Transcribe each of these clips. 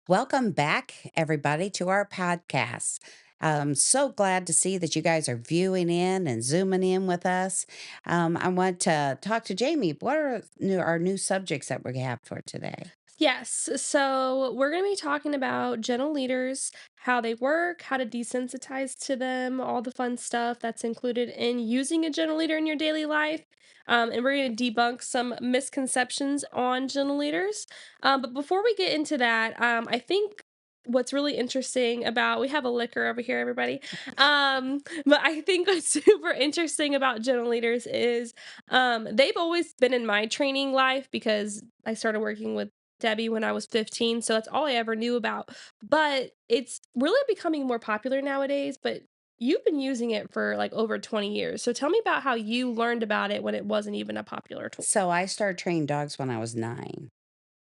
Welcome back, everybody, to our podcast. I'm so glad to see that you guys are viewing in and zooming in with us. I want to talk to Jamie. What are our new subjects that we have for today? Yes. So we're going to be talking about gentle leaders, how they work, how to desensitize to them, all the fun stuff that's included in using a gentle leader in your daily life. And we're going to debunk some misconceptions on gentle leaders. But before we get into that, I think what's really interesting about we have a liquor over here, everybody. But I think what's super interesting about gentle leaders is they've always been in my training life because I started working with Debbie when I was 15, so that's all I ever knew about. But it's really becoming more popular nowadays, but you've been using it for like over 20 years. So tell me about how you learned about it when it wasn't even a popular tool. So, I started training dogs when I was 9.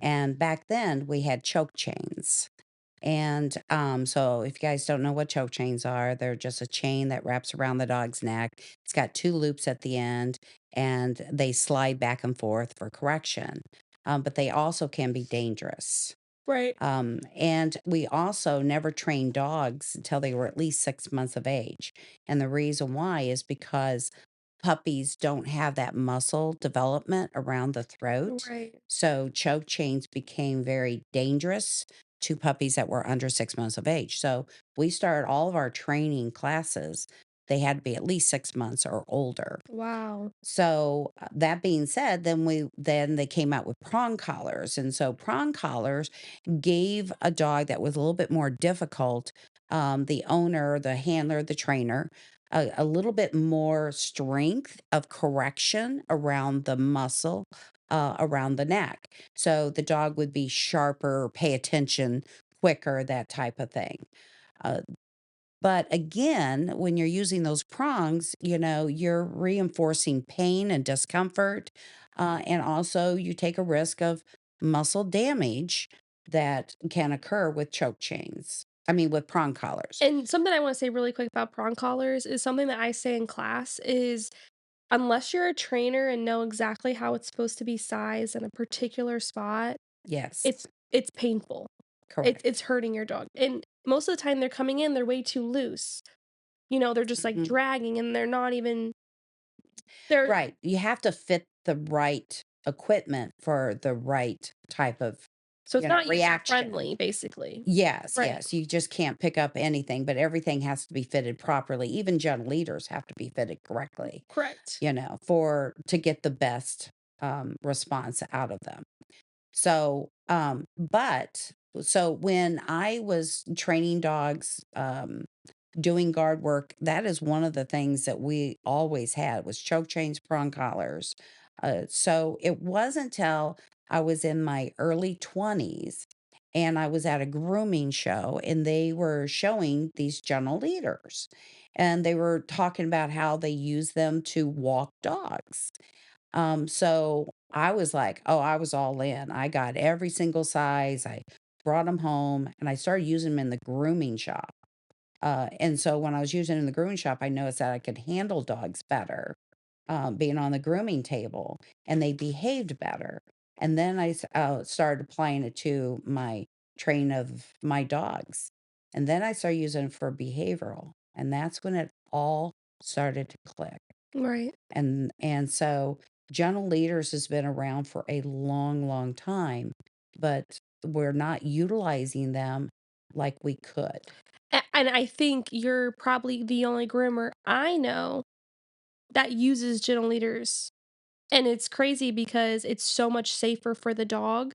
And back then, we had choke chains. And so, if you guys don't know what choke chains are, they're just a chain that wraps around the dog's neck. It's got two loops at the end, and they slide back and forth for correction. But they also can be dangerous. Right. And we also never trained dogs until they were at least 6 months of age. And the reason why is because puppies don't have that muscle development around the throat. Right. So choke chains became very dangerous to puppies that were under 6 months of age. So we started all of our training classes. They had to be at least 6 months or older. Wow. So, that being said, then they came out with prong collars, and so prong collars gave a dog that was a little bit more difficult, the owner, the handler, the trainer, a little bit more strength of correction around the muscle, around the neck. So the dog would be sharper, pay attention quicker, that type of thing. Uh, but again, when you're using those prongs, you're reinforcing pain and discomfort. And also, you take a risk of muscle damage that can occur with choke chains. I mean, with prong collars. And something I want to say really quick about prong collars is something that I say in class is unless you're a trainer and know exactly how it's supposed to be sized in a particular spot, Yes, it's painful. It's correct. hurting your dog. And most of the time they're coming in, they're way too loose. They're just, like, Mhm. dragging and they're not even they're Right. You have to fit the right equipment for the right type of, so it's not reaction. user-friendly, basically. Yes, Right. yes, you just can't pick up anything, but everything has to be fitted properly. Even gentle leaders have to be fitted correctly, Correct. for to get the best, response out of them. So when I was training dogs, doing guard work, that is one of the things that we always had was choke chains, prong collars. So it wasn't till I was in my early 20s and I was at a grooming show and they were showing these gentle leaders and they were talking about how they use them to walk dogs. So I was like, oh, I was all in. I got every single size. I brought them home and I started using them in the grooming shop. And so when I was using it in the grooming shop, I noticed that I could handle dogs better, being on the grooming table, and they behaved better. And then I started applying it to my training of my dogs. And then I started using it for behavioral. And that's when it all started to click. Right. And so gentle leaders has been around for a long, long time, but we're not utilizing them like we could. And I think you're probably the only groomer I know that uses gentle leaders, and it's crazy because it's so much safer for the dog.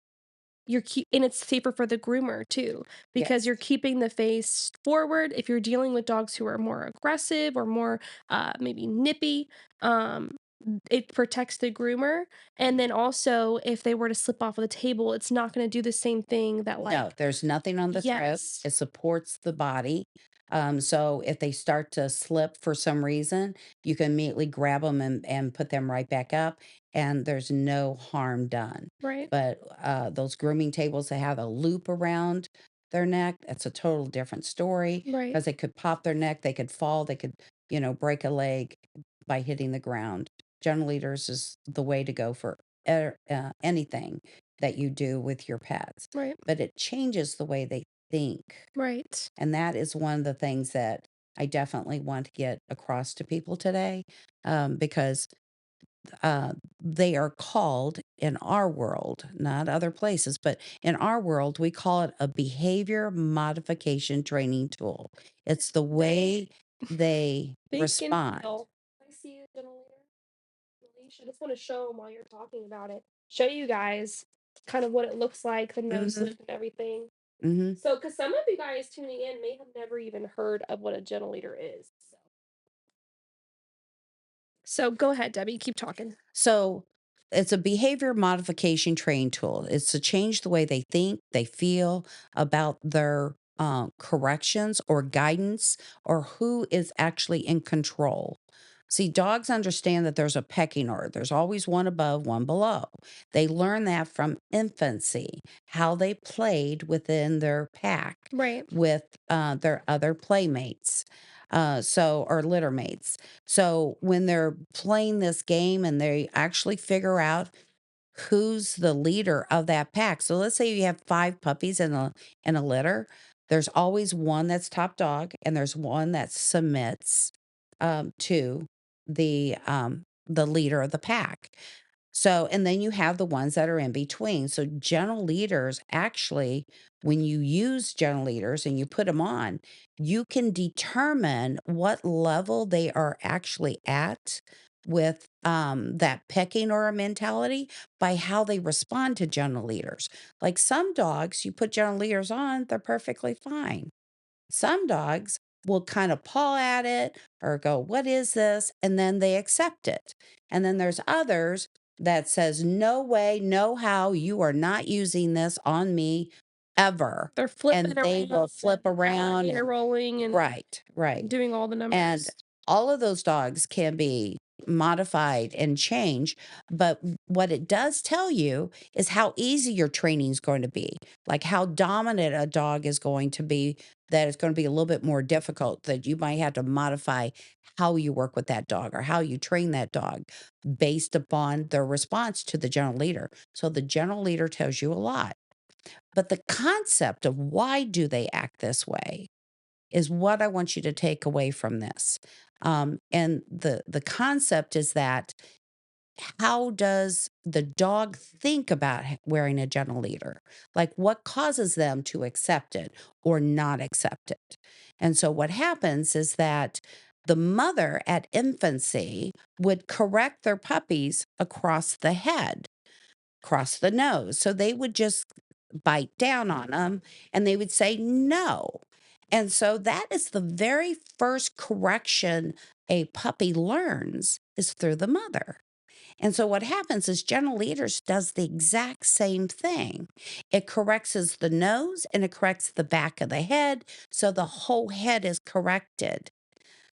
And it's safer for the groomer too, because Yes. you're keeping the face forward if you're dealing with dogs who are more aggressive or more, maybe nippy, um, it protects the groomer, and then also, if they were to slip off of the table, it's not gonna do the same thing that, No, like there's nothing on the throat. Yes. It supports the body. So if they start to slip for some reason, you can immediately grab them and put them right back up, and there's no harm done. Right, But those grooming tables that have a loop around their neck, that's a total different story right. because they could pop their neck, they could fall, they could, break a leg by hitting the ground. General leaders is the way to go for anything. that you do with your pets, Right. but it changes the way they think. Right. And that is one of the things that I definitely want to get across to people today, because they are called in our world, not other places, but in our world, we call it a behavior modification training tool. It's the way they Think and respond. feel. I see a gentle leash. I just want to show them while you're talking about it. Show you guys kind of what it looks like, the nose Hmm. loop and everything. Hmm. So, because some of you guys tuning in may have never even heard of what a gentle leader is. So go ahead, Debbie. Keep talking. So it's a behavior modification training tool. It's to change the way they think, they feel about their corrections or guidance, or who is actually in control. See, dogs understand that there's a pecking order. There's always one above, one below. They learn that from infancy, how they played within their pack Right. with their other playmates, or litter mates. So when they're playing this game and they actually figure out who's the leader of that pack. So let's say you have 5 puppies in a litter. There's always one that's top dog and there's one that submits to the leader of the pack. So, and then you have the ones that are in between. So, gentle leaders actually, when you use gentle leaders and you put them on, you can determine what level they are actually at with that pecking order mentality by how they respond to gentle leaders. Like some dogs, you put gentle leaders on, they're perfectly fine. Some dogs will kind of paw at it or go, "What is this?" And then they accept it. And then there's others that says, "No way, no how, you are not using this on me ever." They're flipping And they around will flip and around alligator and rolling and right, right. doing all the And numbers. all of those dogs can be modified and changed. But what it does tell you is how easy your training is going to be, like how dominant a dog is going to be, that it's going to be a little bit more difficult, that you might have to modify how you work with that dog or how you train that dog based upon their response to the general leader. So the general leader tells you a lot. But the concept of why do they act this way is what I want you to take away from this. And the concept is that how does the dog think about wearing a gentle leader? Like what causes them to accept it or not accept it? And so what happens is that the mother at infancy would correct their puppies across the head, across the nose. So they would just bite down on them and they would say no. And so that is the very first correction a puppy learns is through the mother. And so what happens is General Leaders does the exact same thing. It corrects the nose and it corrects the back of the head. So the whole head is corrected.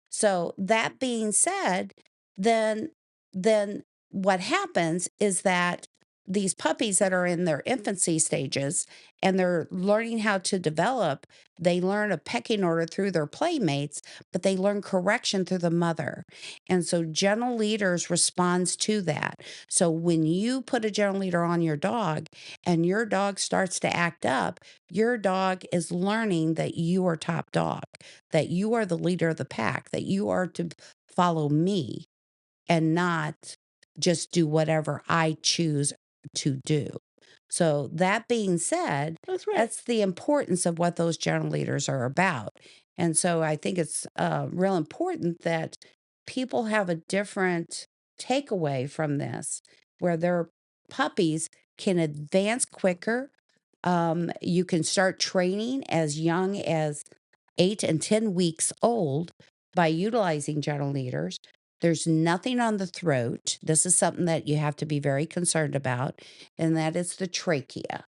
So that being said, then then what happens is that these puppies that are in their infancy stages and they're learning how to develop, they learn a pecking order through their playmates, but they learn correction through the mother. And so gentle leaders responds to that. So when you put a gentle leader on your dog and your dog starts to act up, your dog is learning that you are top dog, that you are the leader of the pack, that you are to follow me and not just do whatever I choose to do. So, that being said, That's right. that's the importance of what those general leaders are about. And so, I think it's real important that people have a different takeaway from this, where their puppies can advance quicker. You can start training as young as 8 and 10 weeks old by utilizing gentle leaders. There's nothing on the throat. This is something that you have to be very concerned about, and that is the trachea.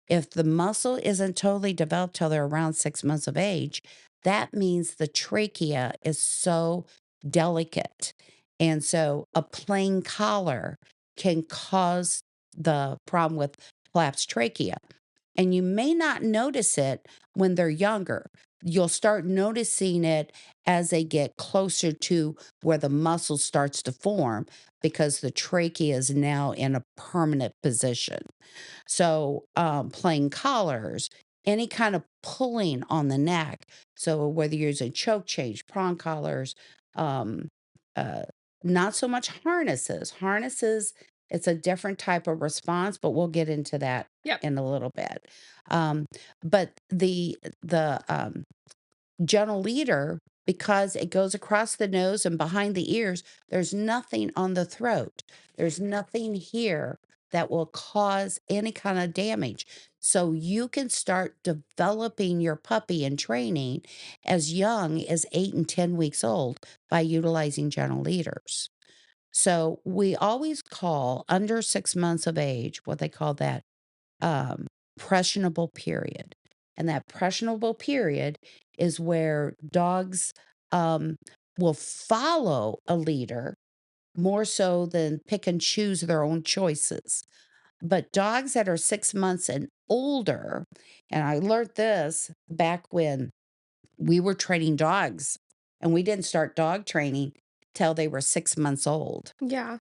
If the muscle isn't totally developed till they're around 6 months of age, that means the trachea is so delicate. And so a plain collar can cause the problem with collapsed trachea. And you may not notice it when they're younger, you'll start noticing it as they get closer to where the muscle starts to form because the trachea is now in a permanent position. So, playing collars, any kind of pulling on the neck. So, whether you're using choke change, prong collars, um, uh, not so much harnesses. Harnesses, it's a different type of response, but we'll get into that Yep. in a little bit. Um, but the gentle leader, because it goes across the nose and behind the ears, there's nothing on the throat. There's nothing here that will cause any kind of damage. So you can start developing your puppy and training as young as 8 and 10 weeks old by utilizing gentle leaders. So we always call under 6 months of age what they call that um, impressionable period. And that impressionable period is where dogs um, will follow a leader more so than pick and choose their own choices. But dogs that are 6 months and older, and I learned this back when we were training dogs, and we didn't start dog training till they were 6 months old. Yeah.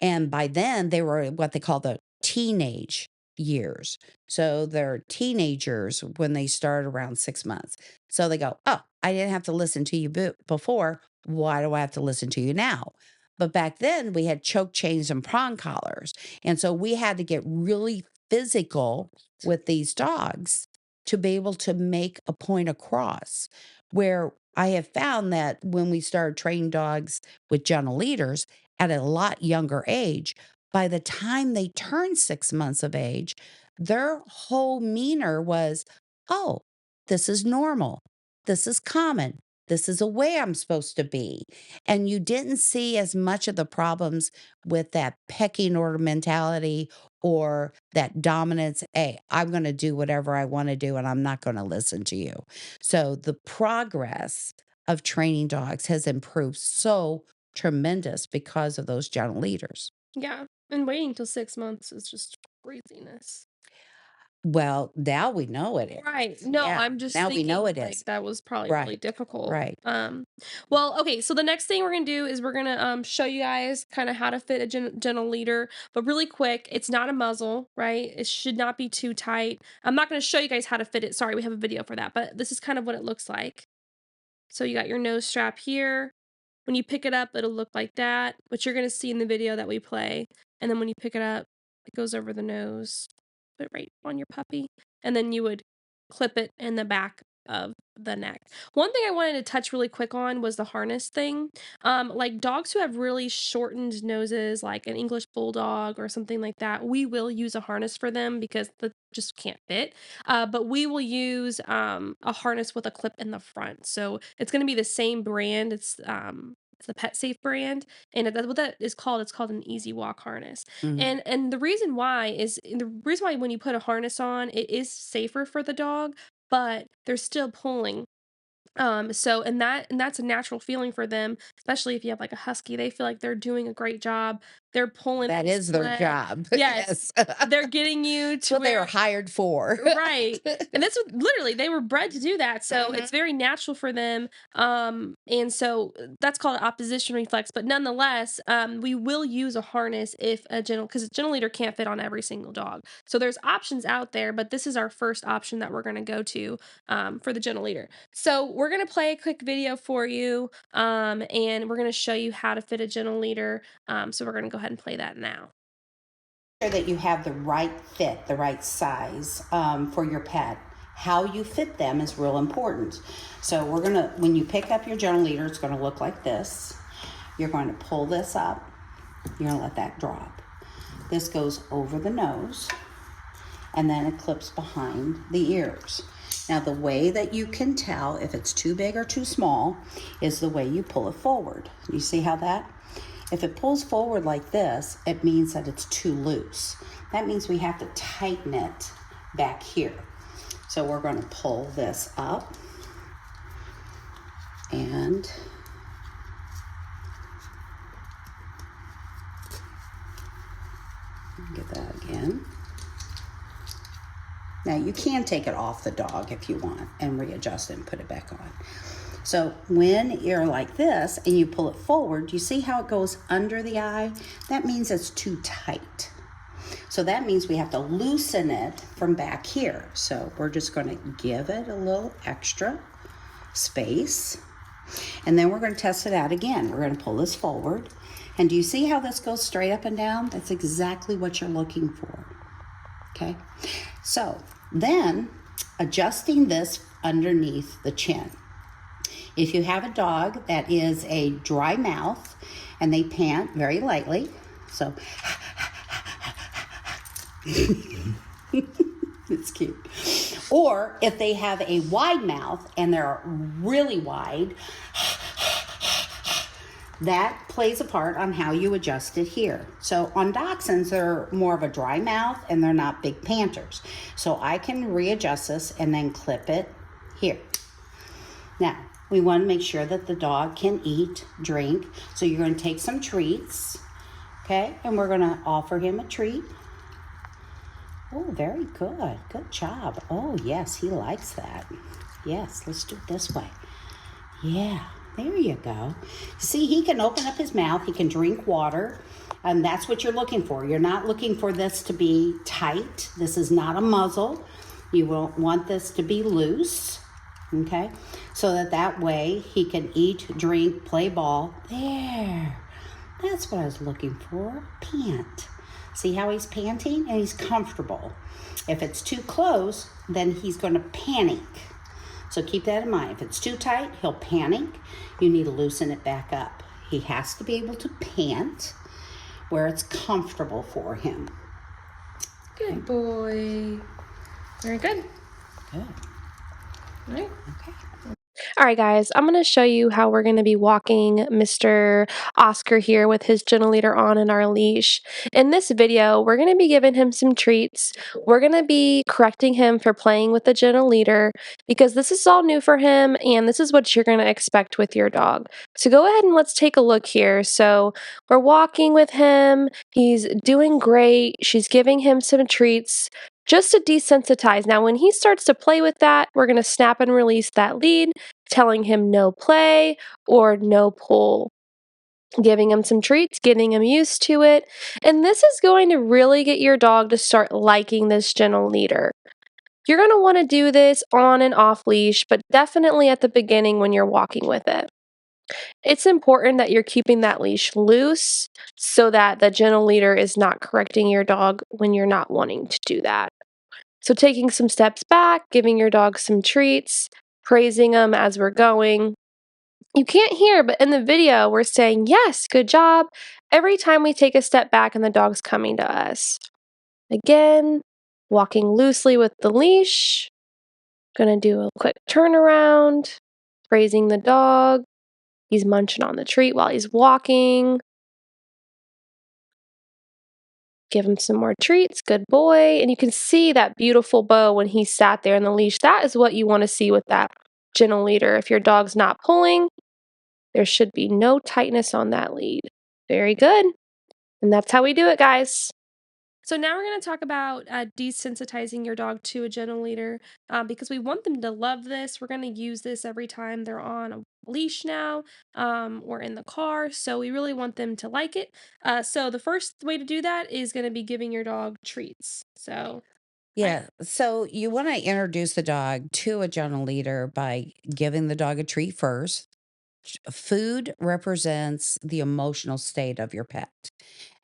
And by then, they were what they call the teenage years. So they're teenagers when they start around 6 months. So they go, "Oh, I didn't have to listen to you before. Why do I have to listen to you now?" But back then, we had choke chains and prong collars. And so we had to get really physical with these dogs to be able to make a point across. Where I have found that when we started training dogs with gentle leaders, at a lot younger age, by the time they turned 6 months of age, their whole meanor was, oh, this is normal. This is common. This is a way I'm supposed to be. And you didn't see as much of the problems with that pecking order mentality or that dominance. Hey, I'm going to do whatever I want to do and I'm not going to listen to you. So the progress of training dogs has improved so tremendous because of those gentle leaders. Yeah. And waiting till 6 months is just craziness. Well, now we know it Right. is. No, Yeah, I'm just now we know thinking it like is. that was probably really Right, difficult. right. Well, okay, so the next thing we're gonna do is we're gonna show you guys kind of how to fit a gentle leader, but really quick, it's not a muzzle, right? It should not be too tight. I'm not gonna show you guys how to fit it. Sorry, we have a video for that, but this is kind of what it looks like. So you got your nose strap here. When you pick it up, it'll look like that, which you're gonna see in the video that we play. And then when you pick it up, it goes over the nose, put it right on your puppy, and then you would clip it in the back of the neck. One thing I wanted to touch really quick on was the harness thing. Like dogs who have really shortened noses, like an English bulldog or something like that, we will use a harness for them because the just can't fit. But we will use a harness with a clip in the front. So it's going to be the same brand. It's the Pet Safe brand, and that's what that is called. It's called an Easy Walk harness. Mhm. And the reason why when you put a harness on, it is safer for the dog, but they're still pulling. So and that's a natural feeling for them, especially if you have like a husky. They feel like they're doing a great job. They're pulling That in is their sled. job. Yes, Yes. they're getting you It's to what they are where hired for. right. And that's what literally they were bred to do that. So Mhm. it's very natural for them. And so that's called opposition reflex. But nonetheless, we will use a harness if because a gentle leader can't fit on every single dog. So there's options out there, but this is our first option that we're going to go to for the gentle leader. So we're going to play a quick video for you and we're going to show you how to fit a gentle leader. So we're going to go ahead and play that now. Sure that you have the right fit, the right size for your pet. How you fit them is real important. So we're gonna, when you pick up your gentle leader, it's gonna look like this. You're going to pull this up. You're gonna let that drop. This goes over the nose, and then it clips behind the ears. Now, the way that you can tell if it's too big or too small is the way you pull it forward. You see how that? If it pulls forward like this, it means that it's too loose. That means we have to tighten it back here. So we're going to pull this up and get that again. Now you can take it off the dog if you want and readjust it and put it back on. So when you're like this and you pull it forward, you see how it goes under the eye? That means it's too tight. So that means we have to loosen it from back here. So we're just going to give it a little extra space. And then we're going to test it out again. We're going to pull this forward. And do you see how this goes straight up and down? That's exactly what you're looking for. Okay? So then adjusting this underneath the chin. If you have a dog that is a dry mouth and they pant very lightly, so it's cute. Or if they have a wide mouth and they're really wide, that plays a part on how you adjust it here. So on dachshunds, they're more of a dry mouth and they're not big panters. So I can readjust this and then clip it here. Now, we want to make sure that the dog can eat, drink. So you're going to take some treats, okay? And we're going to offer him a treat. Oh, very good. Good job. Oh, yes, he likes that. Yes, let's do it this way. Yeah, there you go. See, he can open up his mouth. He can drink water. And that's what you're looking for. You're not looking for this to be tight. This is not a muzzle. You won't want this to be loose. Okay, so that way he can eat, drink, play ball. There, that's what I was looking for. Pant. See how he's panting? And he's comfortable. If it's too close, then he's going to panic. So keep that in mind. If it's too tight, he'll panic. You need to loosen it back up. He has to be able to pant where it's comfortable for him. Good boy. Very good. Good. All right. Okay. All right, guys, I'm going to show you how we're going to be walking Mr. Oscar here with his gentle leader on and our leash. In this video, we're going to be giving him some treats. We're going to be correcting him for playing with the gentle leader because this is all new for him and this is what you're going to expect with your dog. So go ahead and let's take a look here. So we're walking with him. He's doing great. She's giving him some treats just to desensitize. Now, when he starts to play with that, we're going to snap and release that lead, telling him no play or no pull, giving him some treats, getting him used to it. And this is going to really get your dog to start liking this gentle leader. You're going to want to do this on and off leash, but definitely at the beginning when you're walking with it. It's important that you're keeping that leash loose so that the gentle leader is not correcting your dog when you're not wanting to do that. So taking some steps back, giving your dog some treats, praising them as we're going. You can't hear, but in the video, we're saying, yes, good job, every time we take a step back and the dog's coming to us. Again, walking loosely with the leash. Gonna do a quick turnaround, praising the dog. He's munching on the treat while he's walking. Give him some more treats. Good boy. And you can see that beautiful bow when he sat there in the leash. That is what you want to see with that gentle leader. If your dog's not pulling, there should be no tightness on that lead. Very good. And that's how we do it, guys. So now we're going to talk about desensitizing your dog to a gentle leader because we want them to love this. We're going to use this every time they're on a leash now or in the car. So we really want them to like it. So the first way to do that is going to be giving your dog treats. So Yeah. So you want to introduce the dog to a gentle leader by giving the dog a treat first. Food represents the emotional state of your pet.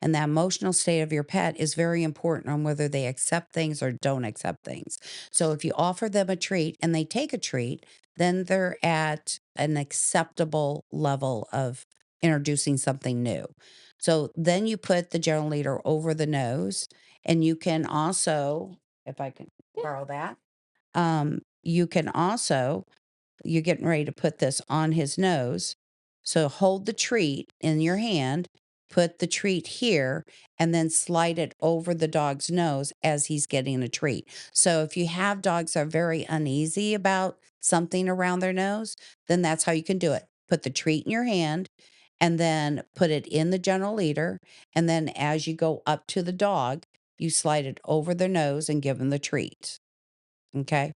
And that emotional state of your pet is very important on whether they accept things or don't accept things. So if you offer them a treat and they take a treat, then they're at an acceptable level of introducing something new. So then you put the gentle leader over the nose, and you can also, if I can borrow that, you can also you're getting ready to put this on his nose. So hold the treat in your hand, put the treat here, and then slide it over the dog's nose as he's getting a treat. So if you have dogs that are very uneasy about something around their nose, then that's how you can do it. Put the treat in your hand and then put it in the gentle leader. And then as you go up to the dog, you slide it over their nose and give them the treat. Okay.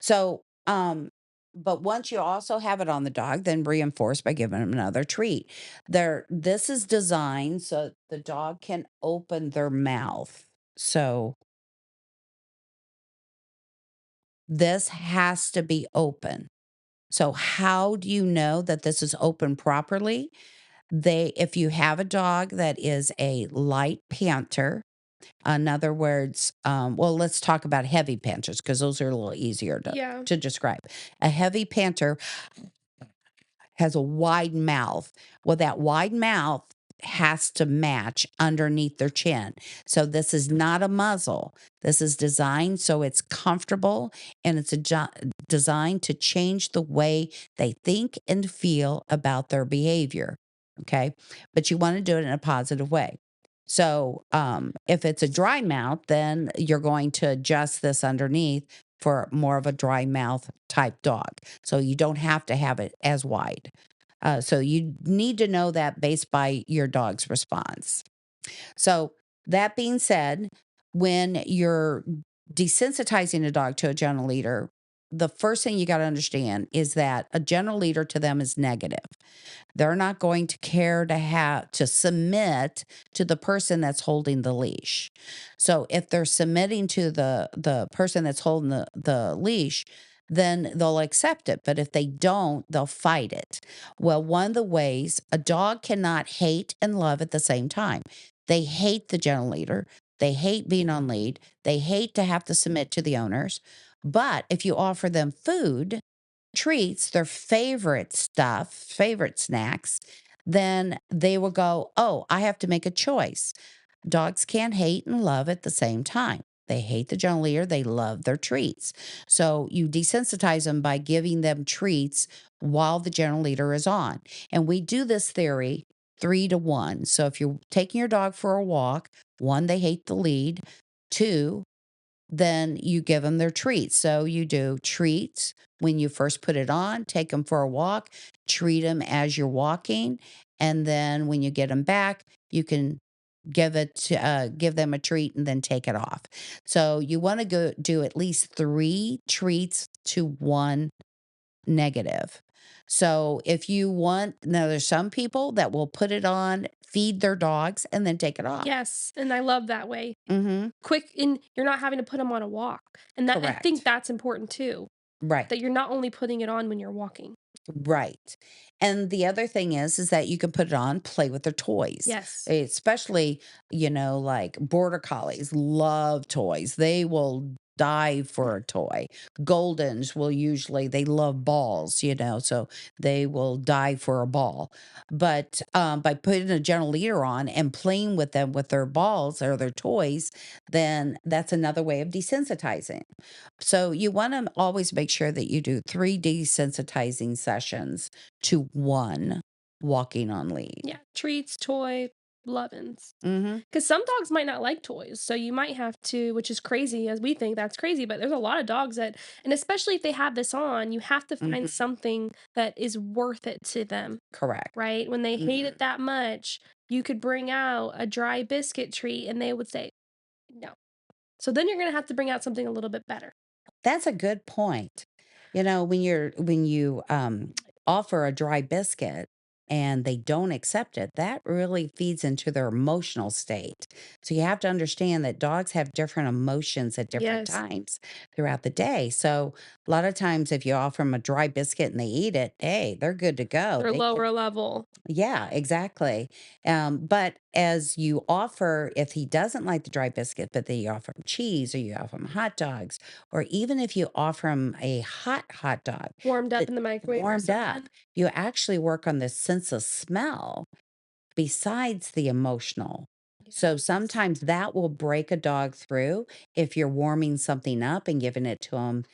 So, but once you also have it on the dog, then reinforce by giving them another treat. This is designed so the dog can open their mouth. So this has to be open. So how do you know that this is open properly? If you have a dog that is a light panter, in other words, well, let's talk about heavy panters because those are a little easier Yeah. to describe. A heavy panter has a wide mouth. Well, that wide mouth has to match underneath their chin. So this is not a muzzle. This is designed so it's comfortable, and it's designed to change the way they think and feel about their behavior. Okay. But you want to do it in a positive way. So if it's a dry mouth, then you're going to adjust this underneath for more of a dry mouth type dog. So you don't have to have it as wide. So you need to know that based by your dog's response. So that being said, when you're desensitizing a dog to a gentle leader, the first thing you got to understand is that a gentle leader to them is negative. They're not going to care to have to submit to the person that's holding the leash. So if they're submitting to the person that's holding the leash, then they'll accept it. But if they don't, they'll fight it. Well, one of the ways a dog cannot hate and love at the same time. They hate the gentle leader. They hate being on lead. They hate to have to submit to the owners. But if you offer them food, treats, their favorite stuff, favorite snacks, then they will go, "Oh, I have to make a choice." Dogs can't hate and love at the same time. They hate the gentle leader, they love their treats. So you desensitize them by giving them treats while the gentle leader is on. And we do this theory 3 to 1. So if you're taking your dog for a walk, one, they hate the lead. Two, then you give them their treats. So you do treats when you first put it on, take them for a walk, treat them as you're walking, and then when you get them back, you can give them a treat and then take it off. So you want to go do at least 3 treats to 1 negative. So if you want, now there's some people that will put it on, feed their dogs, and then take it off. Yes, and I love that way. Hmm. Quick, and you're not having to put them on a walk, and that I think Correct. that's important too, that Right. you're not only putting it on when you're walking. Right. And the other thing is that you can put it on, play with their toys. Yes. Especially, like border collies love toys. They will die for a toy. Goldens will usually they love balls, so they will die for a ball. But by putting a gentle leader on and playing with them with their balls or their toys, then that's another way of desensitizing. So you want to always make sure that you do 3 desensitizing sessions to 1 walking on lead. Yeah, treats, toy, lovin's. Mhm. Because some dogs might not like toys, so you might have to, which is crazy as we think that's crazy, but there's a lot of dogs that, and especially if they have this on, you have to find Mhm. something that is worth it to them, Correct. right? When they hate Mhm. it that much, you could bring out a dry biscuit treat and they would say, "No." So then you're gonna have to bring out something a little bit better. That's a good point. When you offer a dry biscuit and they don't accept it, that really feeds into their emotional state. So you have to understand that dogs have different emotions at different Yes, times throughout the day. So a lot of times if you offer them a dry biscuit and they eat it, hey, they're good to go. they're lower level. Yeah, exactly. But as you offer, if he doesn't like the dry biscuit, but then you offer him cheese or you offer him hot dogs, or even if you offer him a hot dog Warmed up that in the microwave or warmed something. up, you actually work on the sense of smell besides the emotional. So Yes. sometimes that will break a dog through if you're warming something up and giving it to him,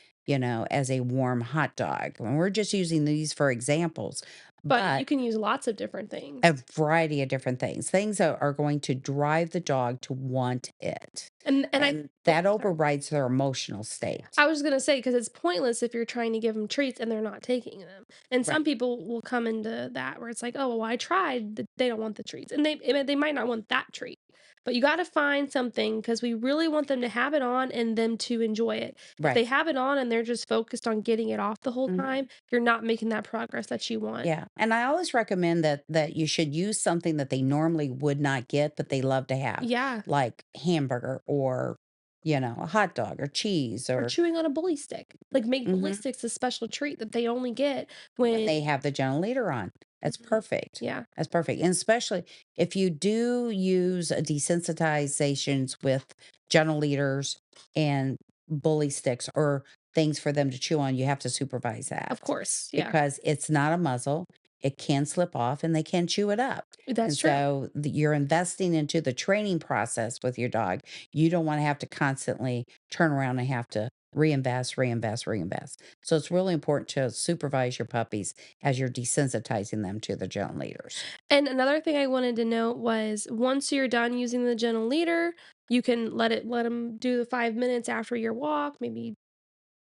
as a warm hot dog. And we're just using these for examples, But you but can use lots of different a things. variety of different things that are going to drive the dog to want it, And I and oh, that sorry. overrides their emotional state. I was gonna say because it's pointless if you're trying to give them treats and they're not taking them. And Right. some people will come into that where it's like, "Oh, well, I tried, they don't want the treats." And they might not want that treat. But you gotta find something because we really want them to have it on and them to enjoy it. If Right. they have it on and they're just focused on getting it off the whole Mhm. time, you're not making that progress that you want. Yeah, and I always recommend that you should use something that they normally would not get, but they love to have, Yeah, like hamburger or, a hot dog or cheese or or chewing on a bully stick. Like, make bully mhm, sticks a special treat that they only get when when they have the gentle leader on. That's Mhm. perfect. Yeah, That's perfect, and especially if you do use desensitizations with gentle leaders and bully sticks or things for them to chew on, you have to supervise of that course, yeah. because it's not a muzzle. It can slip off and they can chew it up. That's And true. so you're investing into the training process with your dog. You don't want to have to constantly turn around and have to reinvest, reinvest, reinvest. So it's really important to supervise your puppies as you're desensitizing them to the gentle leaders. And another thing I wanted to note was once you're done using the gentle leader, you can let them do the 5 minutes after your walk, maybe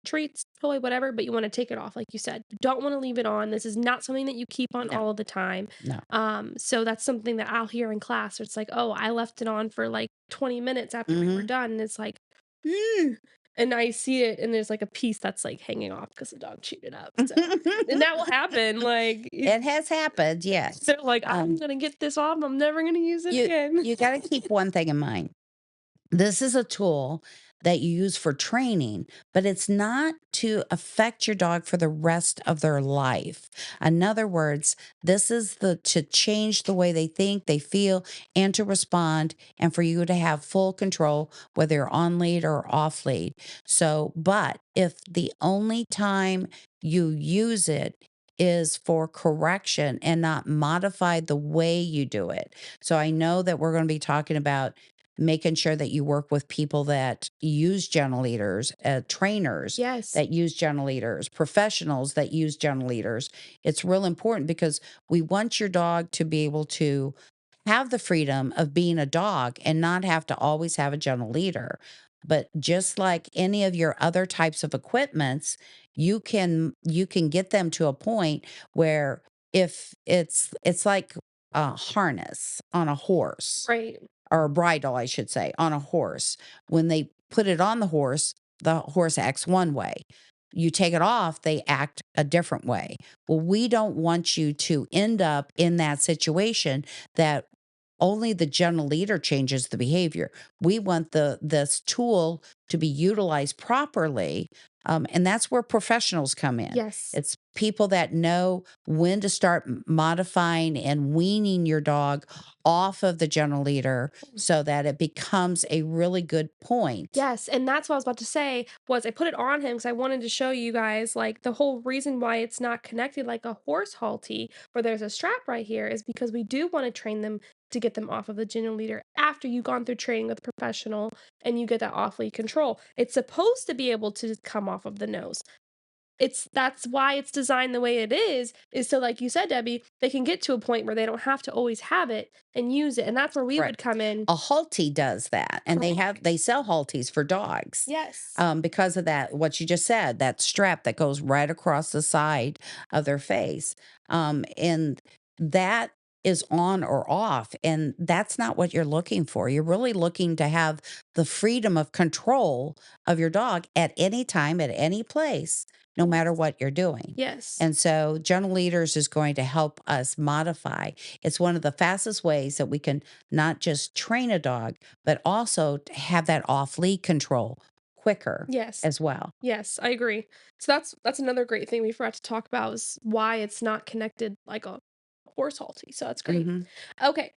treats, toy, whatever, but you wanna take it off, like you said. You don't wanna leave it on. This is not something that you keep on No, all of the time. no. So that's something that I'll hear in class where it's like, "Oh, I left it on for, like, 20 minutes after we were Hmm. done," and it's like, "Ugh," and I see it, and there's, like, a piece that's, like, hanging off because the dog chewed it up, so and that will happen, like, It has happened, yes. they're like, "I'm Um, gonna get this off, I'm never gonna use it you again." you got to keep one thing in mind. This is a tool that you use for training, but it's not to affect your dog for the rest of their life. In other words, this is the to change the way they think, they feel, and to respond, and for you to have full control whether you're on lead or off lead. So, but if the only time you use it is for correction and not modify the way you do it. So I know that we're going to be talking about making sure that you work with people that use gentle leaders, trainers Yes. that use gentle leaders, professionals that use gentle leaders. It's real important because we want your dog to be able to have the freedom of being a dog and not have to always have a gentle leader. But just like any of your other types of equipments, you can get them to a point where if it's like a harness on a horse Right. or a bridle, I should say, on a horse. When they put it on the horse acts one way. You take it off, they act a different way. Well, we don't want you to end up in that situation that only the gentle leader changes the behavior. We want this tool to be utilized properly, and that's where professionals come in. Yes. It's people that know when to start modifying and weaning your dog off of the gentle leader so that it becomes a really good point. Yes, and that's what I was about to say was I put it on him because I wanted to show you guys, like, the whole reason why it's not connected like a horse halty where there's a strap right here is because we do wanna train them to get them off of the genital leader after you've gone through training with a professional and you get that off-lead control. It's supposed to be able to just come off of the nose. That's why it's designed the way it is so, like you said, Debbie, they can get to a point where they don't have to always have it and use it, and that's where we would Correct. come in. A Halti does that, and they Correct. sell Haltis for dogs, Yes. because of that. What you just said, that strap that goes right across the side of their face, and that is on or off, and that's not what you're looking for. You're really looking to have the freedom of control of your dog at any time, at any place, no matter Yes. what you're doing. Yes. And so, Gentle Leaders is going to help us modify. It's one of the fastest ways that we can not just train a dog, but also to have that off lead control quicker Yes. as well. Yes, I agree. So that's another great thing we forgot to talk about is why it's not connected like a horse halty. So that's great. Hmm. Okay.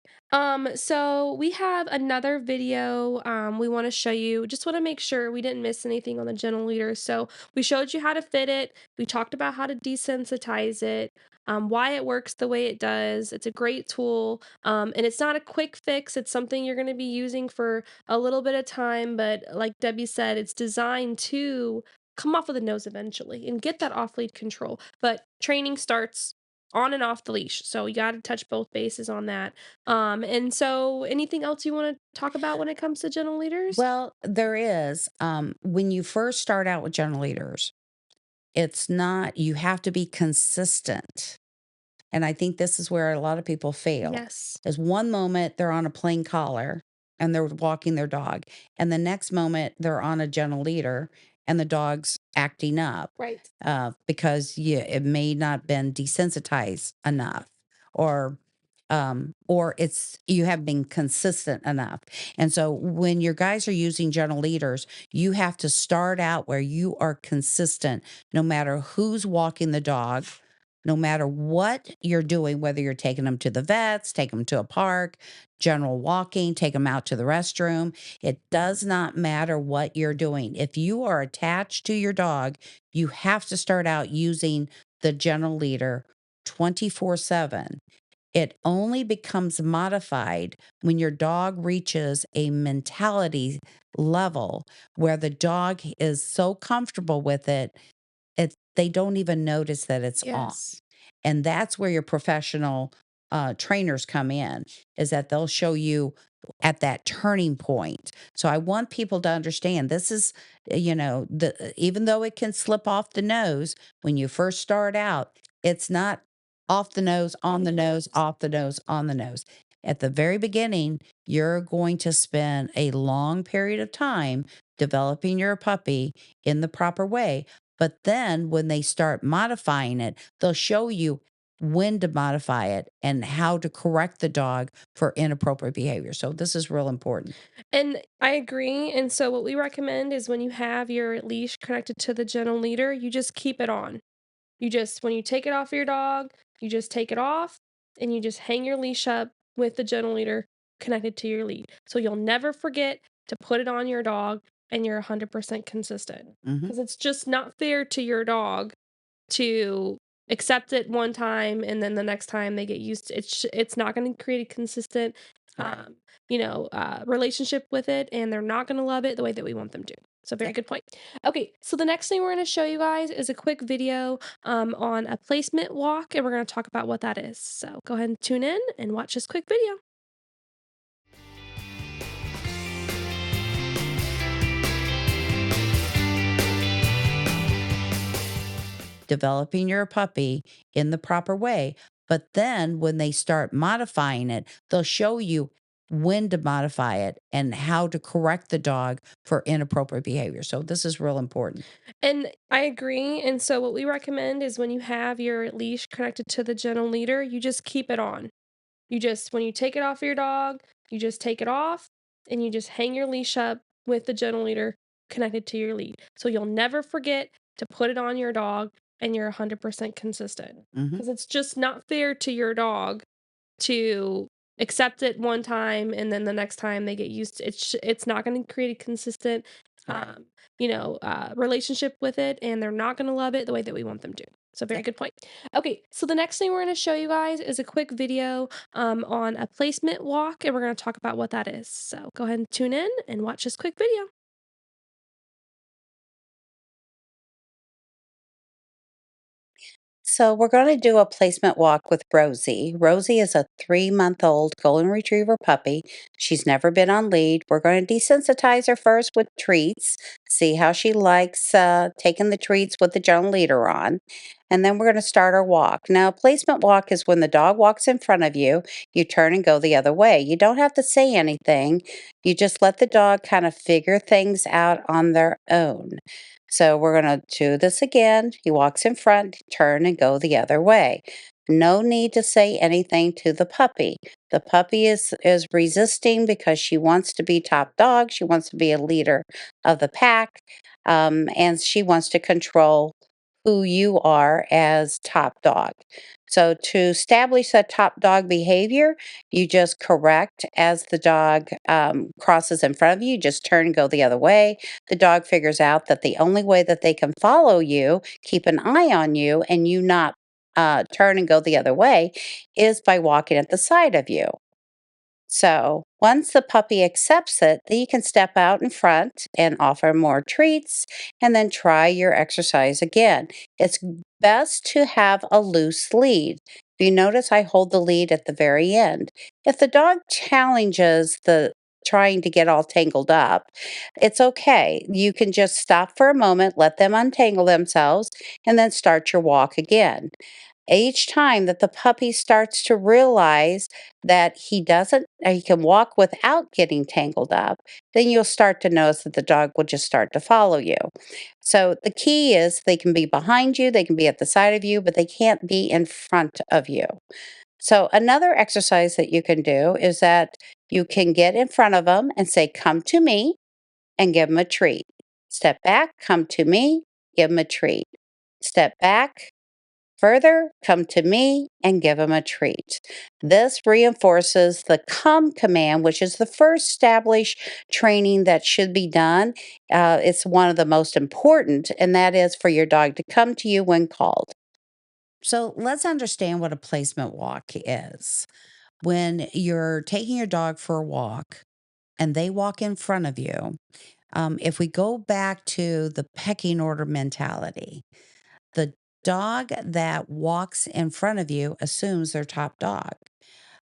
So we have another video we want to show you. Just want to make sure we didn't miss anything on the gentle leader. So we showed you how to fit it. We talked about how to desensitize it. Why it works the way it does. It's a great tool. And it's not a quick fix. It's something you're going to be using for a little bit of time, but like Debbie said, it's designed to come off of the nose eventually and get that off lead control. But training starts on and off the leash. So you got to touch both bases on that. And so anything else you want to talk about when it comes to gentle leaders? Well, there is, when you first start out with Gentle Leaders, it's not, you have to be consistent. And I think this is where a lot of people fail. Yes. Is one moment they're on a plain collar, and they're walking their dog. And the next moment they're on a gentle leader and the dog's acting up Right. because it may not been desensitized enough or it's you have been consistent enough. And so when your guys are using gentle leaders, you have to start out where you are consistent no matter who's walking the dog, no matter what you're doing, whether you're taking them to the vets, take them to a park, general walking, take them out to the restroom. It does not matter what you're doing. If you are attached to your dog, you have to start out using the gentle leader 24/7. It only becomes modified when your dog reaches a mentality level where the dog is so comfortable with it, they don't even notice that it's on. Yes. And that's where your professional trainers come in, is that they'll show you at that turning point. So I want people to understand this is, even though it can slip off the nose when you first start out, it's not off the nose, on the nose, off the nose, on the nose. At the very beginning, you're going to spend a long period of time developing your puppy in the proper way. But then when they start modifying it, they'll show you when to modify it and how to correct the dog for inappropriate behavior. So this is real important. And I agree. And so, what we recommend is when you have your leash connected to the gentle leader, you just keep it on. When you take it off your dog, you just take it off and you just hang your leash up with the gentle leader connected to your lead. So you'll never forget to put it on your dog and you're 100% consistent. Hmm. Because it's just not fair to your dog to accept it one time and then the next time they get used to it's not going to create a consistent Right. um relationship with it, and they're not going to love it the way that we want them to. So very Yep. good point. Okay, so the next thing we're going to show you guys is a quick video on a placement walk, and we're going to talk about what that is. So go ahead and tune in and watch this quick video. Developing your puppy in the proper way. But then when they start modifying it, they'll show you when to modify it and how to correct the dog for inappropriate behavior. So this is real important. And I agree. And so what we recommend is when you have your leash connected to the gentle leader, you just keep it on. When you take it off your dog, you just take it off and you just hang your leash up with the gentle leader connected to your lead. So you'll never forget to put it on your dog and you're 100% consistent. Hmm. Because it's just not fair to your dog to accept it one time and then the next time they get used to it's not going to create a consistent Right. relationship with it, and they're not going to love it the way that we want them to. So very Yep. good point. Okay, so the next thing we're going to show you guys is a quick video on a placement walk, and we're going to talk about what that is. So go ahead and tune in and watch this quick video. So we're going to do a placement walk with Rosie. Rosie is a 3-month-old golden retriever puppy. She's never been on lead. We're going to desensitize her first with treats, see how she likes taking the treats with the gentle leader on. And then we're going to start our walk. Now, a placement walk is when the dog walks in front of you, you turn and go the other way. You don't have to say anything. You just let the dog kind of figure things out on their own. So we're going to do this again. He walks in front, turn and go the other way. No need to say anything to the puppy. The puppy is resisting because she wants to be top dog. She wants to be a leader of the pack, and she wants to control who you are as top dog. So to establish that top dog behavior, you just correct as the dog crosses in front of you. Just turn and go the other way. The dog figures out that the only way that they can follow you, keep an eye on you, and you not turn and go the other way, is by walking at the side of you. So once the puppy accepts it, then you can step out in front and offer more treats and then try your exercise again. It's best to have a loose lead. If you notice, I hold the lead at the very end. If the dog challenges the trying to get all tangled up, it's okay. You can just stop for a moment, let them untangle themselves, and then start your walk again. Each time that the puppy starts to realize that he can walk without getting tangled up, then you'll start to notice that the dog will just start to follow you. So the key is they can be behind you, they can be at the side of you, but they can't be in front of you. So another exercise that you can do is that you can get in front of them and say, "Come to me," and give them a treat. Step back, come to me, give them a treat. Step back, further, come to me and give them a treat. This reinforces the come command, which is the first established training that should be done. It's one of the most important, and that is for your dog to come to you when called. So let's understand what a placement walk is. When you're taking your dog for a walk and they walk in front of you, if we go back to the pecking order mentality, the dog that walks in front of you assumes they're top dog.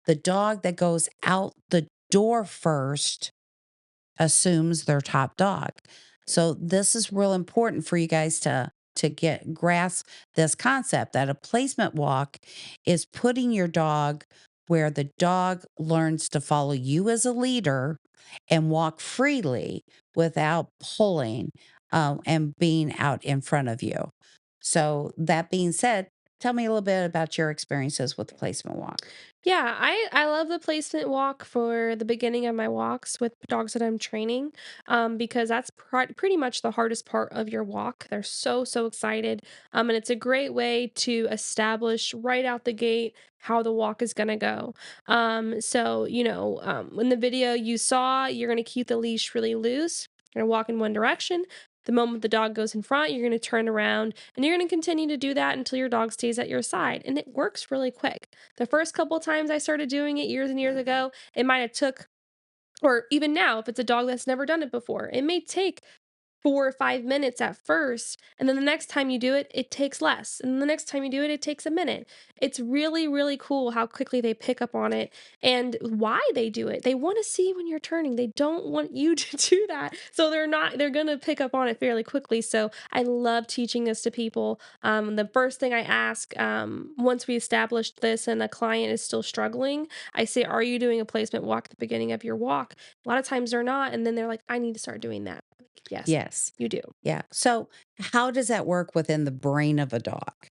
The dog that goes out the door first assumes they're top dog. So this is real important for you guys to get grasp this concept that a placement walk is putting your dog where the dog learns to follow you as a leader and walk freely without pulling and being out in front of you. So that being said, tell me a little bit about your experiences with the placement walk. Yeah, I love the placement walk for the beginning of my walks with dogs that I'm training, because that's pretty much the hardest part of your walk. They're so excited, and it's a great way to establish right out the gate how the walk is gonna go. So in the video you saw, you're gonna keep the leash really loose. You're gonna walk in one direction. The moment the dog goes in front, you're gonna turn around, and you're gonna continue to do that until your dog stays at your side, and it works really quick. The first couple times I started doing it years and years ago, it might have took, or even now, if it's a dog that's never done it before, it may take 4 or 5 minutes at first, and then the next time you do it, it takes less, and the next time you do it, it takes a minute. It's really cool how quickly they pick up on it and why they do it. They wanna see when you're turning, they don't want you to do that, so they're gonna pick up on it fairly quickly, so I love teaching this to people. The first thing I ask, once we established this and a client is still struggling, I say, "Are you doing a placement walk at the beginning of your walk?" A lot of times they're not, and then they're like, "I need to start doing that." Yes, Yes. you do. Yeah. So, how does that work within the brain of a dog?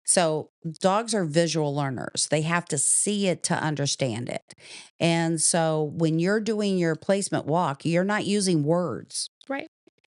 So, dogs are visual learners. They have to see it to understand it. And so, when you're doing your placement walk, you're not using words. Right.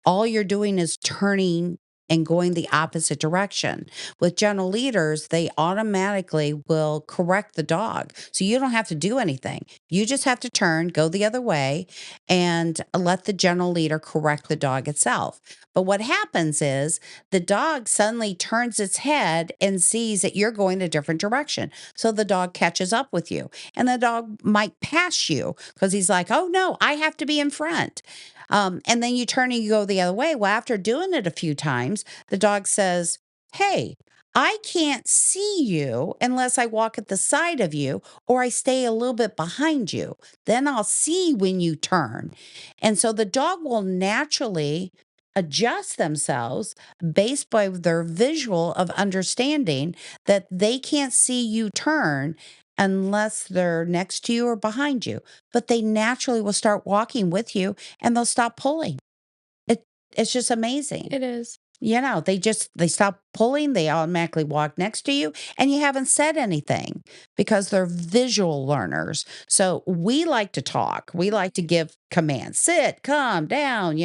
All you're doing is turning and going the opposite direction. With gentle leaders, they automatically will correct the dog. So you don't have to do anything. You just have to turn, go the other way, and let the gentle leader correct the dog itself. But what happens is the dog suddenly turns its head and sees that you're going a different direction. So the dog catches up with you, and the dog might pass you because he's like, oh no, I have to be in front. And then you turn and you go the other way. Well, after doing it a few times, the dog says, "Hey, I can't see you unless I walk at the side of you or I stay a little bit behind you. Then I'll see when you turn." And so the dog will naturally adjust themselves based by their visual of understanding that they can't see you turn unless they're next to you or behind you, but they naturally will start walking with you and they'll stop pulling. It it's just amazing. It is. They stop pulling, they automatically walk next to you, and you haven't said anything because they're visual learners. So we like to talk. We like to give commands, sit, come down,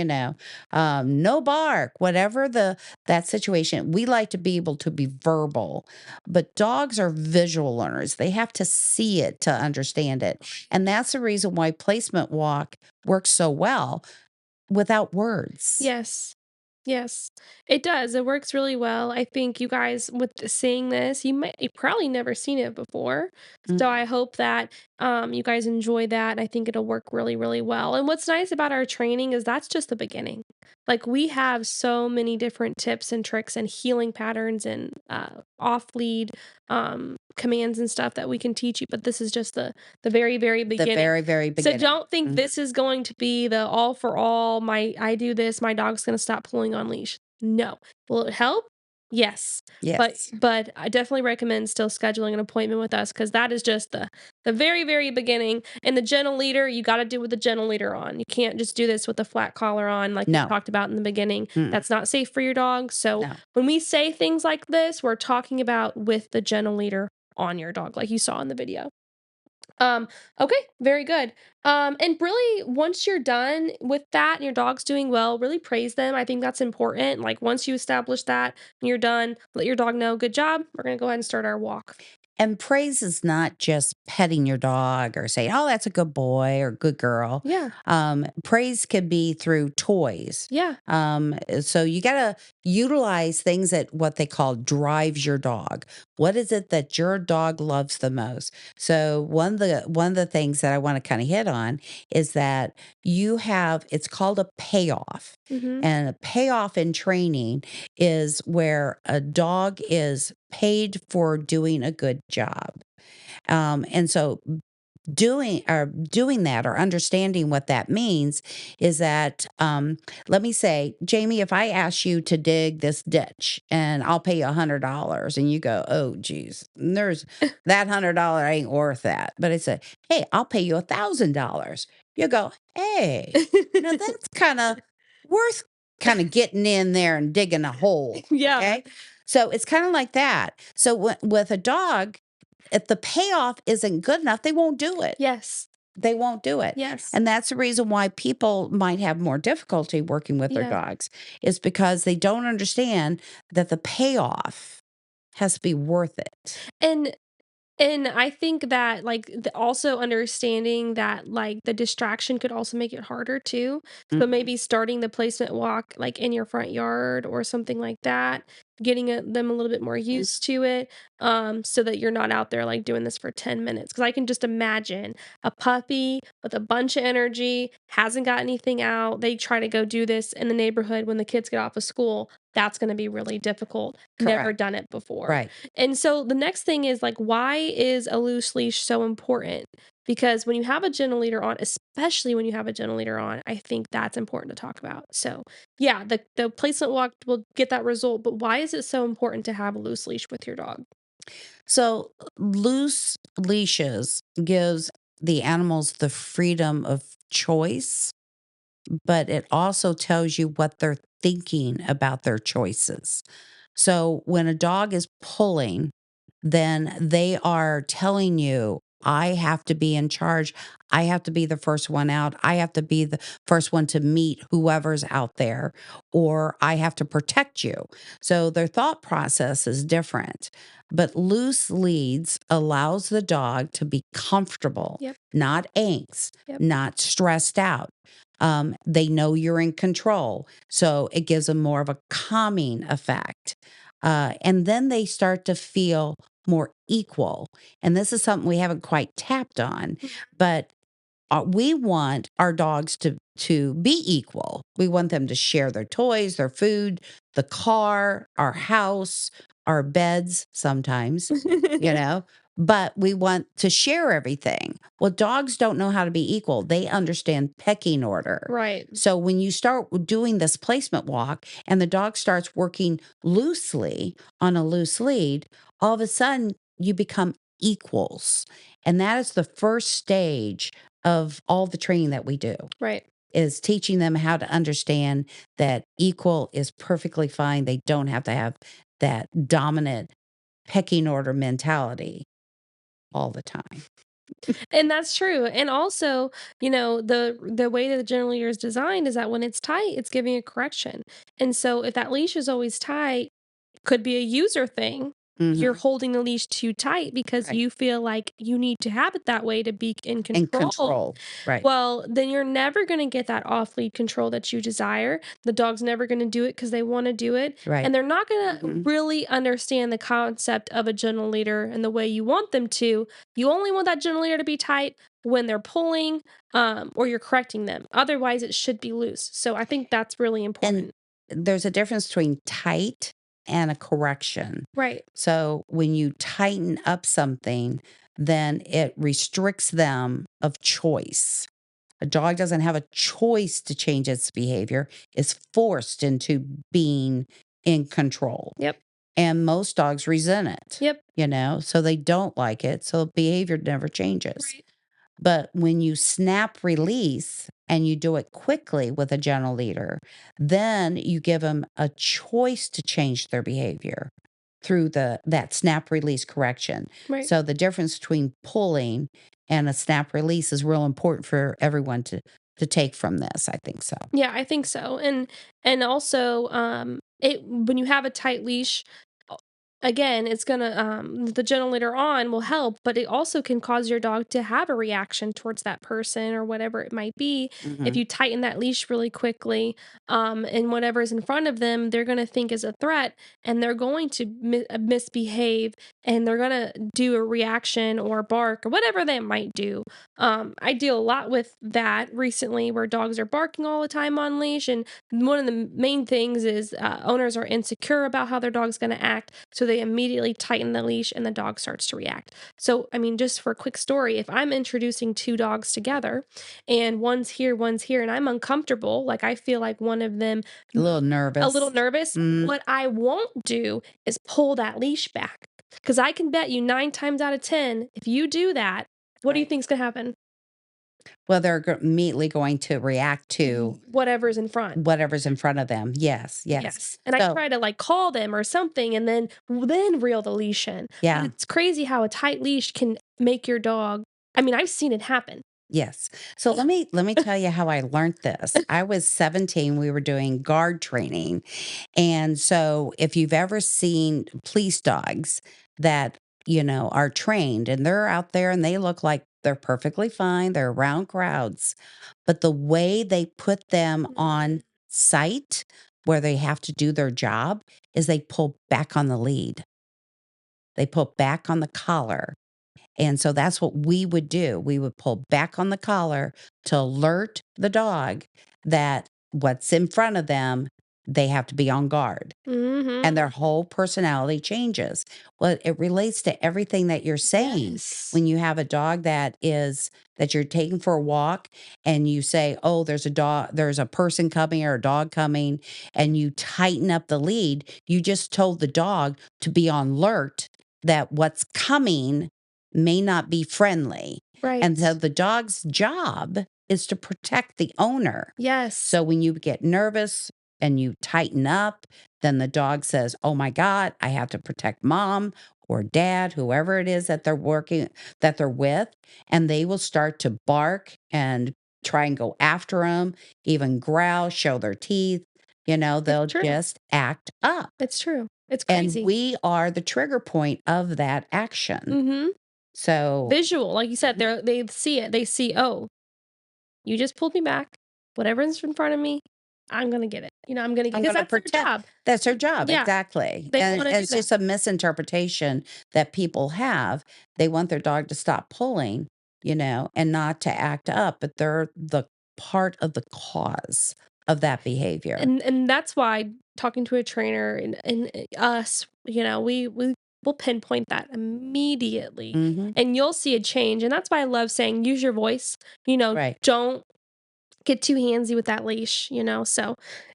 no bark, whatever that situation. We like to be able to be verbal, but dogs are visual learners. They have to see it to understand it. And that's the reason why placement walk works so well without words. Yes. Yes, it does. It works really well. I think you guys with seeing this, you probably never seen it before. So I hope that you guys enjoy that. And I think it'll work really well. And what's nice about our training is that's just the beginning. Like we have so many different tips and tricks and healing patterns and off lead commands and stuff that we can teach you. But this is just the very The beginning. very, very So beginning. don't think Mhm. this is going to be the all for all. My I do this, my dog's gonna stop pulling on leash. No. Will it help? Yes, Yes. but I definitely recommend still scheduling an appointment with us because that is just the very, very beginning, and the gentle leader, you gotta do with the gentle leader on. You can't just do this with a flat collar on like we No. talked about in the beginning. Mm, That's not safe for your dog, so no. when we say things like this, we're talking about with the gentle leader on your dog, like you saw in the video. Um, okay, very good. And really, once you're done with that and your dog's doing well, really praise them. I think that's important. Like, once you establish that and you're done, let your dog know, good job. We're going to go ahead and start our walk. And praise is not just petting your dog or saying, "Oh, that's a good boy or good girl." Yeah. Praise can be through toys. Yeah. So you got to utilize things that what they call drives your dog. What is it that your dog loves the most? So one of the things that I want to kind of hit on is that you have it's called a payoff. Mm-hmm. And a payoff in training is where a dog is paid for doing a good job. And so doing that or understanding what that means is that let me say, Jamie, if I ask you to dig this ditch and I'll pay you $100 and you go, oh geez, there's that $100 ain't worth that. But I say, hey, I'll pay you $1,000. You go, hey, that's kind of worth kind of getting in there and digging a hole. Yeah. Okay. So it's kind of like that. So with a dog, if the payoff isn't good enough, they won't do it. Yes. They won't do it. Yes. And that's the reason why people might have more difficulty working with their Yeah. dogs is because they don't understand that the payoff has to be worth it. And And I think that, like, also understanding that, like, the distraction could also make it harder too. So Mhm. maybe starting the placement walk, like, in your front yard or something like that, getting them a little bit more used to it, so that you're not out there, like, doing this for 10 minutes. Because I can just imagine a puppy with a bunch of energy, hasn't got anything out. They try to go do this in the neighborhood when the kids get off of school. That's going to be really difficult. Never Correct. done it before. Right. And so the next thing is like, why is a loose leash so important? Because when you have a gentle leader on, especially when you have a gentle leader on, I think that's important to talk about. So yeah, the placement walk will get that result, but why is it so important to have a loose leash with your dog? So loose leashes gives the animals the freedom of choice, but it also tells you what they're thinking about their choices. So when a dog is pulling, then they are telling you, I have to be in charge. I have to be the first one out. I have to be the first one to meet whoever's out there, or I have to protect you. So their thought process is different. But loose leads allows the dog to be comfortable, Yep. not angst, Yep. not stressed out. They know you're in control. So it gives them more of a calming effect. And then they start to feel more equal. And this is something we haven't quite tapped on, Mhm. but we want our dogs to be equal. We want them to share their toys, their food, the car, our house, our beds sometimes, you know, but we want to share everything. Well, dogs don't know how to be equal. They understand pecking order. Right. So when you start doing this placement walk and the dog starts working loosely on a loose lead, all of a sudden you become equals. And that is the first stage of all the training that we do Right. is teaching them how to understand that equal is perfectly fine. They don't have to have that dominant pecking order mentality all the time. And that's true. And also, the way that the general leader is designed is that when it's tight, it's giving a correction. And so if that leash is always tight, could be a user thing. You're Mhm. holding the leash too tight because Right. you feel like you need to have it that way to be in And control. control. Right. Well, then you're never going to get that off lead control that you desire. The dog's never going to do it because they want to do it. Right. And they're not going to Mhm. really understand the concept of a gentle leader and the way you want them to. You only want that gentle leader to be tight when they're pulling or you're correcting them. Otherwise, it should be loose. So I think that's really And important. there's a difference between tight and a correction. Right. So when you tighten up something, then it restricts them of choice. A dog doesn't have a choice to change its behavior, it's forced into being in control. Yep. and most dogs resent it, Yep. so they don't like it, so behavior never changes. Right. But when you snap release and you do it quickly with a gentle leader, then you give them a choice to change their behavior through that snap release correction. Right. So the difference between pulling and a snap release is real important for everyone to take from this. I think so. Yeah, I think so. And also, it when you have a tight leash, uh, again, it's gonna the gentle later on will help, but it also can cause your dog to have a reaction towards that person or whatever it might be. If Hmm. you tighten that leash really quickly, and whatever's in front of them, they're gonna think is a threat, and they're going to misbehave, and they're gonna do a reaction or bark or whatever they might do. I deal a lot with that recently where dogs are barking all the time on leash. And one of the main things is owners are insecure about how their dog's going to act. So they immediately tighten the leash and the dog starts to react. So, I mean, just for a quick story, if I'm introducing two dogs together and one's here, and I'm uncomfortable, like I feel like one of them A little a little nervous. nervous, Mm, what I won't do is pull that leash back. Because I can bet you 9 times out of 10, if you do that, what do you right. think's gonna happen? Well, they're immediately going to react to Whatever's in front. whatever's in front of them. Yes, yes. Yes, and I So, try to, like, call them or something and then reel the leash in, but yeah. it's crazy how a tight leash can make your dog. I mean, I've seen it happen. Yes. So let me tell you how I learned this. I was 17, we were doing guard training. And so if you've ever seen police dogs that, are trained and they're out there and they look like they're perfectly fine, they're around crowds, but the way they put them on site where they have to do their job is they pull back on the lead. They pull back on the collar, and so that's what we would do. We would pull back on the collar to alert the dog that what's in front of them, they have to be on guard and Mhm. their whole personality changes. Well, it relates to everything that you're saying. Yes. When you have a dog that you're taking for a walk and you say, "Oh, there's a person coming or a dog coming," and you tighten up the lead, you just told the dog to be on alert that what's coming may not be friendly. And so Right. the dog's job is to protect the owner. Yes. So when you get nervous and you tighten up, then the dog says, "Oh my God, I have to protect mom or dad, whoever it is that they're with." And they will start to bark and try and go after them, even growl, show their teeth. It's They'll true. just act up. It's true. It's And crazy. we are the trigger point of that action. Mhm. So Visual, like you said, they see it. They see, "Oh, you just pulled me back. Whatever's in front of me, I'm gonna get it." I'm gonna get I'm because gonna that's their protect. job. That's her job, Yeah, exactly, they and wanna do it's that. just a misinterpretation that people have. They want their dog to stop pulling, and not to act up, but they're the part of the cause of that behavior. And that's why talking to a trainer and us, we will pinpoint that immediately, Mhm. and you'll see a change, and that's why I love saying, "Use your voice," Right. don't get too handsy with that leash, so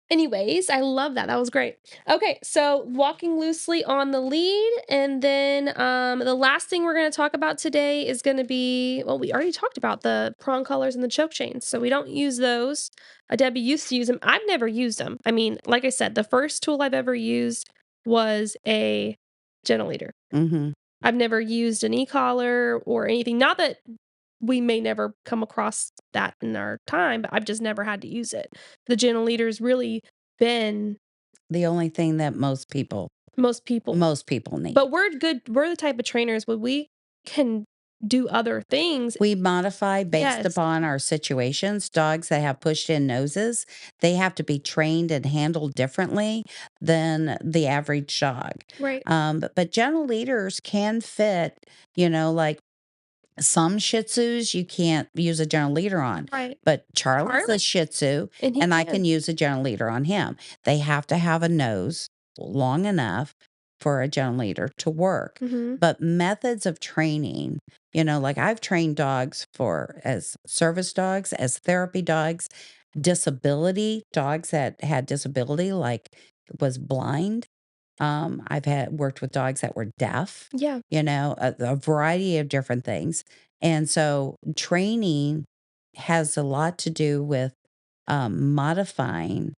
anyways, I love that, that was great. Okay, so walking loosely on the lead, and then, the last thing we're gonna talk about today is gonna be well, we already talked about the prong collars and the choke chains, so we don't use those. Debbie used to use them. I've never used them. I mean, like I said, the first tool I've ever used was a gentle leader. Mhm. I've never used an e-collar or anything, not that we may never come across that in our time, but I've just never had to use it. The gentle leader's really been The only thing that most people. most people need. But we're the type of trainers where we can do other things. We modify based Yes, upon our situations. Dogs that have pushed in noses, they have to be trained and handled differently than the average dog. right, But gentle leaders can fit, like some Shih Tzus, you can't use a gentle leader on. right. But Charlie's a Charlie, Shih Tzu, and he and I can. can use a gentle leader on him. They have to have a nose long enough for a gentle leader to work. Mhm. But methods of training, like I've trained dogs for as service dogs, as therapy dogs, disability dogs that had disability, like was blind. I've had worked with dogs that were deaf, Yeah. a variety of different things. And so training has a lot to do with modifying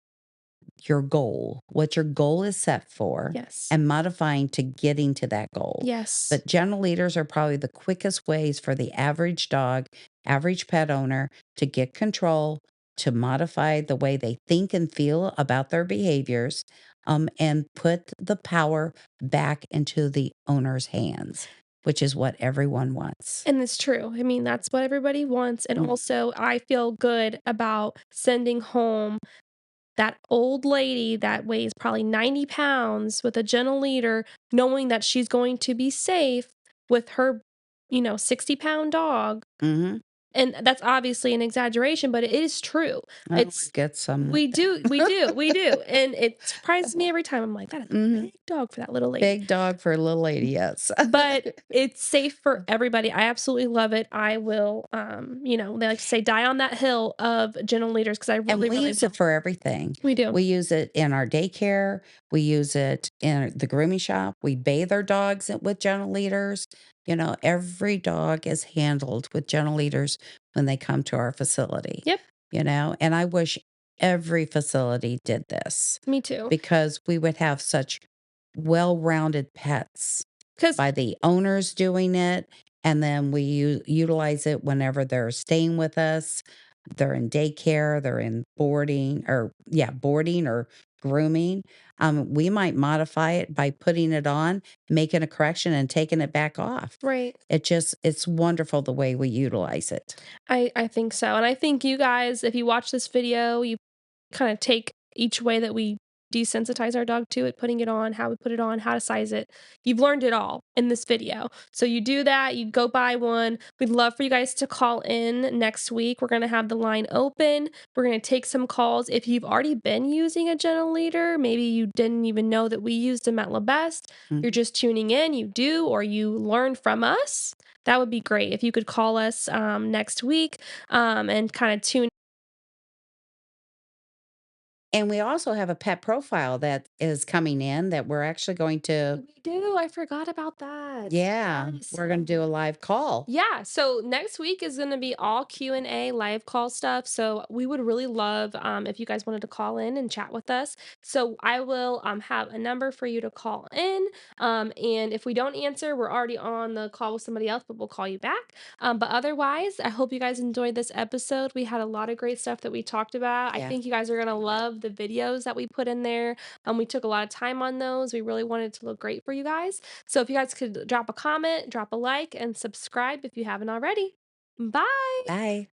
your goal, what your goal is set for, Yes. and modifying to getting to that goal. Yes. But gentle leaders are probably the quickest ways for the average dog, average pet owner to get control, to modify the way they think and feel about their behaviors, and put the power back into the owner's hands, which is what everyone wants. And it's true. I mean, that's what everybody wants. And Mm. also, I feel good about sending home that old lady that weighs probably 90 pounds with a gentle leader, knowing that she's going to be safe with her, 60-pound dog. Mhm. And that's obviously an exaggeration, but it is true. Oh, we It's get some. we do, and it surprises me every time. I'm like, "That is a Mhm. big dog for that little lady." Big dog for a little lady, yes. But it's safe for everybody. I absolutely love it. I will, they like to say, "Die on that hill of gentle leaders," because I And really, we really use it will. for everything. We do. We use it in our daycare. We use it in the grooming shop. We bathe our dogs with gentle leaders. Every dog is handled with gentle leaders when they come to our facility, Yep, and I wish every facility did this me too. because we would have such well rounded pets Because by the owners doing it, and then we utilize it whenever they're staying with us. They're in daycare, they're in boarding or grooming. We might modify it by putting it on, making a correction, and taking it back off. right. It's wonderful the way we utilize it. I think so, and I think you guys, if you watch this video, you kinda take each way that we desensitize our dog to it, putting it on, how we put it on, how to size it. You've learned it all in this video. So you do that, you go buy one. We'd love for you guys to call in next week. We're gonna have the line open. We're gonna take some calls. If you've already been using a gentle leader, maybe you didn't even know that we used them at LaBeste, you're Mhm. just tuning in, you do, or you learn from us, that would be great if you could call us, next week, and kinda tune. And we also have a pet profile that is coming in that we're actually going to, We do, I forgot about that. yeah, Yes. we're going to do a live call. Yeah, so next week is gonna be all Q&A live call stuff, so we would really love, if you guys wanted to call in and chat with us. So I will, have a number for you to call in, and if we don't answer, we're already on the call with somebody else, but we'll call you back. But otherwise, I hope you guys enjoyed this episode. We had a lot of great stuff that we talked about. I Yeah. think you guys are gonna love the videos that we put in there. We took a lot of time on those. We really wanted it to look great for you guys. So if you guys could drop a comment, drop a like, and subscribe if you haven't already. Bye. Bye.